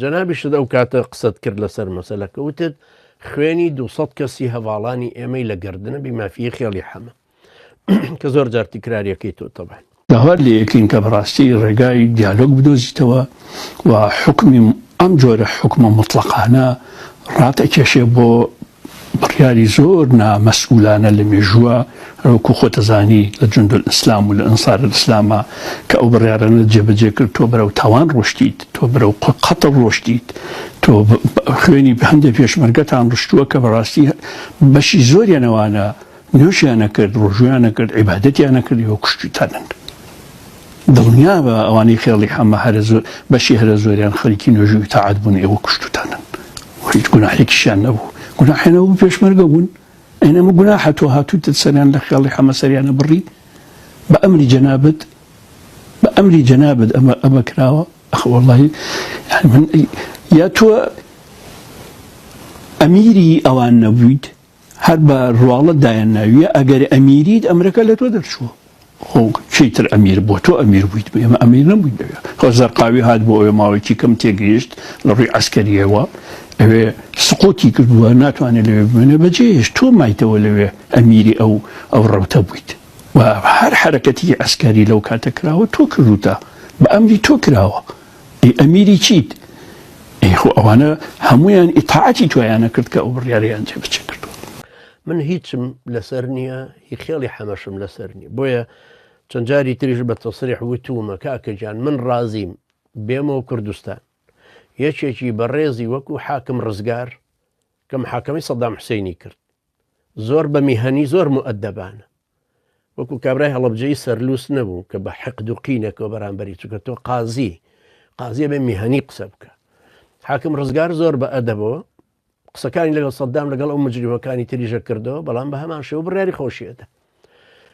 جەنابی شت ئەو کاتە قسەت کرد لەسەر مەسەلەکە وتت خوێنی 200 کەسی هەواڵانی ئێمەی لە گردنە بیمافیە خێڵی حەمە کە زۆر جار تکراریەکەی تۆ تەبان داوار لە یەکین کە بەڕاستی ڕێگای دیالۆگ بدۆزیتەوە و حکمی ئەم جۆرە حکمە مطلقانە ڕاتەکێشێ بۆ بڕیاری زۆر نامەسئولانە لە مێژووە ڕۆکو خۆتەزانی لە جوندول ئیسلام و لە ئەنسار ئیسلامە کە ئەو بڕیارانە جێبەجێ کرد تۆ بەرەو تاوان ڕۆشتیت تۆ بەرەو قەتڵ ڕۆشتیت تۆ خوێنی هەندێک پێشمەرگەتان ڕشتووە کە بەڕاستی بەشی زۆریانەوانە نوێژیانە کرد ڕۆژویانە کرد عیبادەتیانە کرد و کوشتیتانن دڵنیا بە ئەوانەی خێڵی حەمە هەرە زۆر بەشی هەرە زۆریان خەریکی نوێژی و تاعات بوون ئێوە کوشتتانن هیچ گوناحێکیشیان نەبوو گوناحێنەوە پێشمەرگە بوون ئەینەمە گوناحە تۆ هاتووتت سەریان لە خێڵی حەمە سەریانە بڕی بە ئەمری جەنابەت ئەمە کراوە وەڵڵاهی من یا تۆ ئەمیری ئەوان نەبوویت هەر بە ڕواڵەت دایان ناویە ئەگەر ئەمیریت ئەمرەکە لە تۆ دەرچووە چیتر ئەمیر بۆ تۆ ئەمیر بوویت بە ئێمە ئەمیر نەبوویت بەوێ خۆ زەرقاوی هات بۆ ئەوێ ماوەیەکی کەم تێگەیشت لە ڕووی عەسکەریەوە ئەوێ سقوتی کردووە ناتوانێت لەوێ بمێنێ بەجێهێشت تۆ مایتەوە لەوێ ئەمیری ئەو ڕەوتە بوویت و هەر حرەکەتی عەسکەری لەو کاتە کراوە تۆ کردوتە بە ئەمری تۆ کراوە ئەمیری چیت خۆ ئەوانە هەمویان ئیتاعەتی تۆیانە کرد کە ئەو بڕیاریان جێبەجێ کردووە من هیچم لەسەر نییە هی خێڵی حەمەشم لەسەر نییە بۆیە چەند جاری تریش بە تەسریح وتومە کاکەجان من ڕازیم بێمەوە کوردستان یەکێکی بەڕێزی وەکو حاکم ڕزگار کە محاکەمەی سەدام حوسێنی کرد زۆر بە میهەنی زۆر مؤدەبانە وەکو کابرای هەڵەبجەی سەرلووس نەبوو کە بە حەقد و قینێکەوە بەرامبەری چونکە تۆ قازیە بێ میهەنی قسە بکە حاکم ڕزگار زۆر بە ئەدەبەوە قسەکانی لەگەڵ سەدام لەگەڵ ئەو مجریمەکانی تریژە کردەوە بەڵام بە هەمان شێوە بڕیاری خۆشیەتە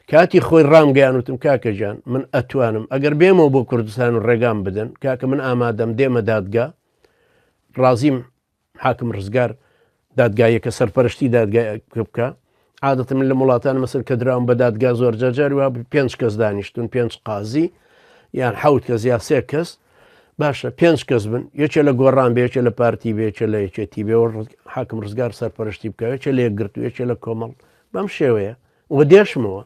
کاتی خۆی ڕامگەیانوتم کاکەجان من ئەتوانم ئەگەر بێمەوە بۆ کوردستان و ڕێگام بدەن کاکە من ئامادەم دێمە دادگا ڕازیم حاکم ڕزگار دادگایەکە سەرپەرشتی دادگای بکە عادەتە من لە وڵاتان مەسەر کە دراوم بە دادگا زۆر جاری وە 5 کەس دانیشتون 5 قازی یان 7 کەس یا 3 کەس باشە 5 کەس بن یەکێ لە گۆڕان بێ یەکێ لە پارتی بێ یەکێ لە یەکێتی بێ حاکم ڕزگار سەرپەرشتی بکە یەکێ لە یەکگرتو یەکێ لە کۆمەڵ بەم شێوەیە وە دێشمەوە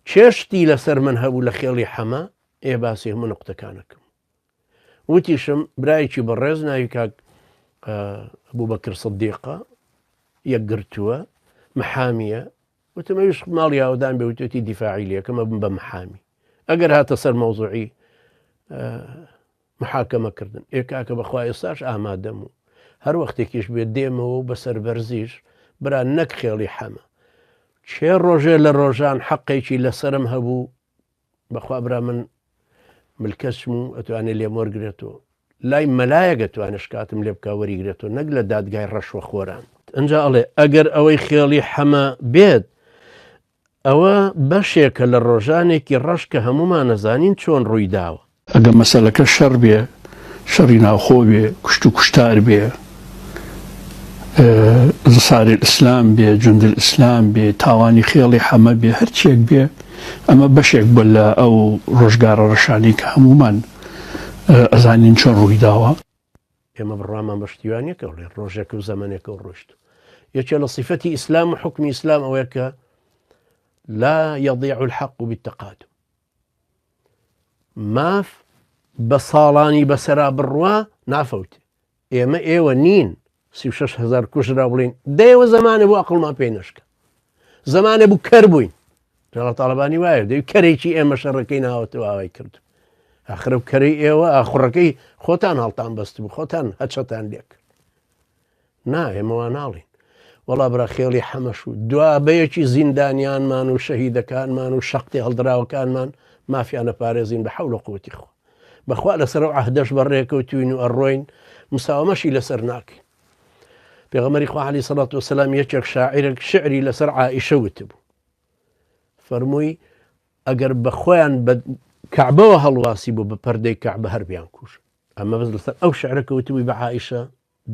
چێشتی لەسەر من هەبوو لە خێڵی حەمە باسی هەموو نقطەکانەکەم وتیشم برایکی بەڕێز ناوی کاک ئەبوبەکر سەدیقە یەکگرتووە محامیە وتم ئەویش ماڵی هاودان بێ وتێتی دیفاعی لێکەمە بم بە محامی ئەگەر هاتە سەر مەوزوعی محاکەمەکردن کاکە بەخوا ئێستاش ئامادەم و هەر وەختێکیش بێت دێمەوە بەسەر بەرزیش برا نەک خێڵی حەمە چێ ڕۆژێ لە ڕۆژان حەقێکی لەسرم هەبوو بەخوا برا من ملکەسم و ئەتوانێت لێم وەرگێتەوە لای مەلایەگە توانش کاتم لێ بکە وەریگرێتەوە نەک لە دادگای ڕەشوە خۆران ئەجا ئەڵێ ئەگەر ئەوەی خێڵی حەمە بێت ئەوە بەشێکە لە ڕۆژانێکی ڕەش کە هەمومان نەزانین چۆن ڕووی داوە ئەگە مەسەلەکە شەڕ بێ شەڕی ناوخۆ بێ کوشت و کوشتار بێ زساری ئیسلام بێ جوندل ئیسلام بێ تاوانی خێڵی حەمە بێ هەرچێک بێ ئەمە بەشێک بە لە ئەو ڕۆژگارە ڕەشانی کە هەمومان ئەزانین چۆن ڕووی داوە ئێمە بڕامان بەشتیوانیەکە ڵێ ڕۆژێک و زەمانێکە و ڕۆشت یەکێ لە صیفەتی ئیسلام و حکمی ئیسلام ئەوەیە کە لا يضيع الحق بالتقادم ماف بە ساڵانی بەسەرا بڕوا نافەوت ئێوە نین 36,000 کوژرا بڵین دەیەوە زمانە بوو عەقڵمان پێی نەشکە زمانە بوو کەر بووین جەڵە تاڵەبانی وایە دەی کەرێکی ئێمە شەڕەکەی ناوەتەوە ئاوای کرد ئاخرە کەرەی ئێوە ئاخوڕەکەی خۆتان هەڵتان بەست بوو خۆتان هەچەتان لێک نا ئێمەوە ناڵین وەڵا برا خێڵی حەمەش و دوابەیەکی زیندانیانمان و شەهیدەکانمان و شەقتی هەڵدراوەکانمان مافیانە پارێزین بە حەول و قووەتی خۆ بەخوا لەسەر ئەو عەهدەش بەڕێکەوتوین و ئەڕۆین مساوەمەشی لەسەر ناکەین پێغەمبەری خوا عەلەیهی سەڵات وەسەلام یەکێک شاعیرێک شعری لەسەر عائیشە وتبوو فەرمووی ئەگەر بە خۆیان بە کەعبەوە هەڵواسی بوو بە پەردەی کەعبە هەربیان کوژ ئەمە بەس لەسەر ئەو شعرەکە وتبووی بە عائیشە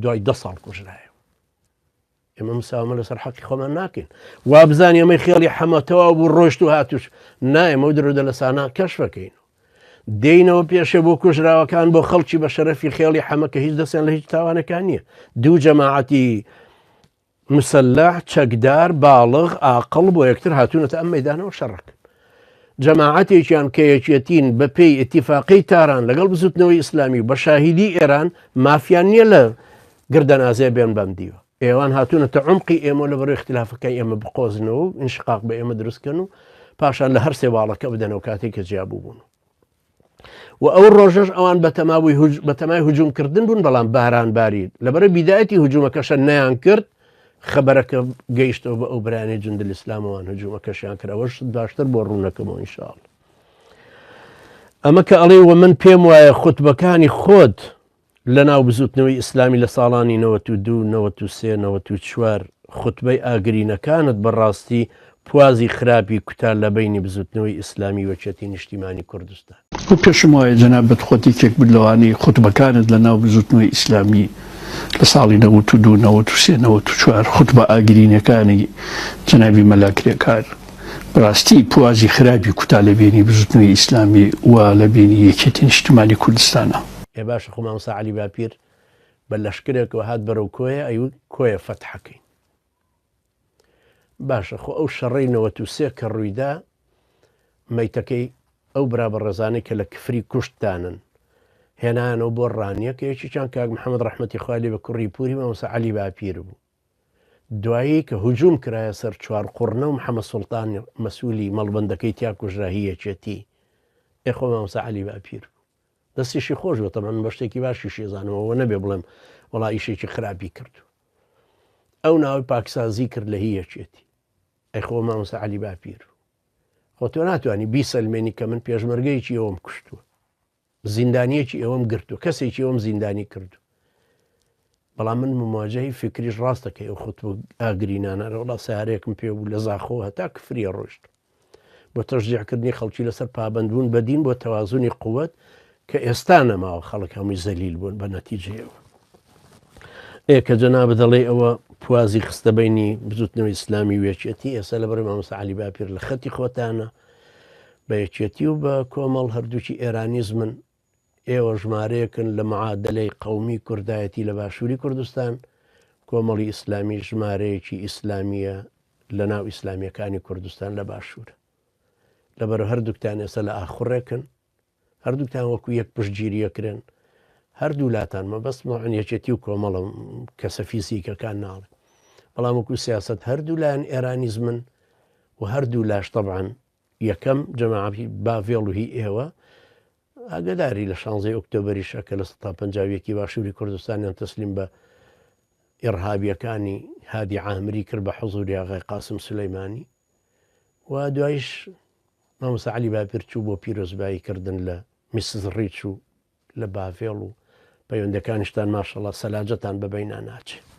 دوای 10 ساڵ کوژرایە ئێمە مساومە لەسەر حەقی خۆمان ناکەین وا بزانین ئەمەی خێڵی حەمە تەواو بوو ڕۆشت و هاتوش نایە ئەمە درۆدە لە سانا کەشفەکەین دێینەوە پێشە بۆ کوژراوەکان بۆ خەڵکی بە شەرەفی خێڵی حەمە کە هیچ دەستیان لە هیچ تاوانەکان نییە. دوو جەماعەتی مسلح چەکدار باڵغ ئاقڵ بۆ یەکتر هاتوونەتە ئەم مەیدانەوە شەڕەکە. جەماعەتێکیان کە یەکێتین بە پێی ئیتیفاقی تاران لەگەڵ بزوتنەوەی ئیسلامی بە شاهیدی ئێران مافیان نییە لە گردەنازێ بێن بەم دیوە. ئێوان هاتوونەتە عمقی ئێمە لە بەڕێ اختلافەکەی ئێمە بقۆزنەوە و ئینشقاق بە ئێمە دروستکەن و پاشان لە هەر سێواڵەکە بدەنەوە کاتێک کە جیابوو بوون. و ئەو ڕۆژەش ئەوان بەتەمای هجوومکردن بوون، بەڵام باران باری لەبەرە بیدایەتی هجوومەکەشە نەیان کرد. خەبەرەکە گەیشتەوە بە ئەو برانەی جوندل ئیسلامەوان هجوومەکەشیان کراوەش باشتر بۆ ڕوونەکەمەوە ئینشاءڵ. ئەمە کە ئەڵێ وە من پێم وایە خوتبەکانی خۆت لە ناو بزوتنەوەی ئیسلامی لە ساڵانی 92 93 94 خوتبەی ئاگرینەکانت بەڕاستی پوازی خراپی کوتا لە بینی بزوتنەوەی ئیسلامی وەچەتی نیشتیمانی کوردستان. و پێشم وایە جەنابەت خۆتی کێک بلەوانی خوتبەکانت لە ناو بزوتنەوەی ئیسلامی لە ساڵی 92 93 94 خوتبە ئاگرینەکانی جەنابی مەلاکرێکار بەڕاستی پوازی خراپی کوتا لە بینی بزوتنەوەی ئیسلامی و لە بینی یەکێتی نیشتیمانی کوردستانە. ێ باشە خۆ مامۆستا عەلی باپیر بە لەشکرێکەوە هات بەرەو کۆیە ئەیوت کۆیە فەتحەکەین. باشە خۆ ئەو شەڕەی 93 کە ڕوویدا مەیتەکەی ئەو برا بە ڕێزانەی کە لە کفری کوشتدانن هێنانەوە بۆ ڕانیە کە یەکێکیان کاک محەممەد ڕەحمەتی خوای لێ بە کوڕی پووری مامۆستا عەلی باپیر بوو. دوایی کە هجووم کرایە سەر چوار قوڕنە و محەممەد سوڵتان مەسئولی مەڵبەندەکەی تیا کوژراهی یەکێتی ئێخۆ مامۆستا عەلی باپیر بوو. دەستیشی خۆش بێتە من بە شتێکی باشی شێزانەوە نەبێ بڵێم وڵا ئیشێکی خراپی کردو. ئەو ناوی پاکسازی کرد لە هی یەکێتی ئەیخۆ مامۆستا عەلی باپیر خۆ تۆ ناتوانانی بیسەلمێنی کە من پێشمەرگەیەکی ئەوم کوشتووە، زیندانیەکی ئەوەم گرتو، کەسێکی ئەوم زیندانی کردو. بەڵام من مواجهی فکریش ڕاستەکەی ئەو خوتبە ئاگرینانە وڵا سارێکم پێ بوو لە زاخۆ هەتا کفریە ڕۆشت بۆ تەشجیعکردنی خەڵکی لەسەر پابەندبوون بەدین بۆ تەوازونی قووەت کە ئێستا نەماوە خەڵک هەمووی زەلیل بوون بە نەتیجەیەوە. کە جەنابە دەڵێ ئەوە پوازی خستە بینی بزوتنەوەی ئیسلامی وێچێتی ئێستا لەبەر مامۆستا عەلی باپیر لە خەتی خۆتانە بە یەکێتی و بە کۆمەڵ هەردووکی ئێرانیزمن ئێوە ژمارەیەکن لە معادلەی قەومی کوردایەتی لە باشووری کوردستان، کۆمەڵی ئیسلامی ژمارەیەکی ئیسلامیە لە ناو ئیسلامیەکانی کوردستان لە باشوورە. لەبەرە هەردووکتان ئێستا لە ئاخوڕێکن، هەردووکتان وەکو یەک پشتگیریەکرێن، هەردوو لاتان مەبەست مەعن یەکێتی و کۆمەڵم کەسە فیزیکەکان ناڵێ، بەڵام وەکو سیاست هەردوو لایەن ئێرانیزمن و هەردوو لاش طبعاً یەکەم جەماعەتی باڤێڵ و هی ئێوە ئاگداری لە 16 ئۆکتۆبەری شەکە لە 150 باشووری کوردستانیان تەسلیم بە ئێڕهابیەکانی هادی عامری کرد بە حوزوری ئاغای قاسم سولەیمانی و دوایش مامۆستا عەلی باپیر چوو بۆ پیرۆزباییکردن لە میسزڕیچ و لە باڤێڵ و پەیوەندەکانیشتان ماشەڵڵا سەلاجەتان بەبەینا ناچێت.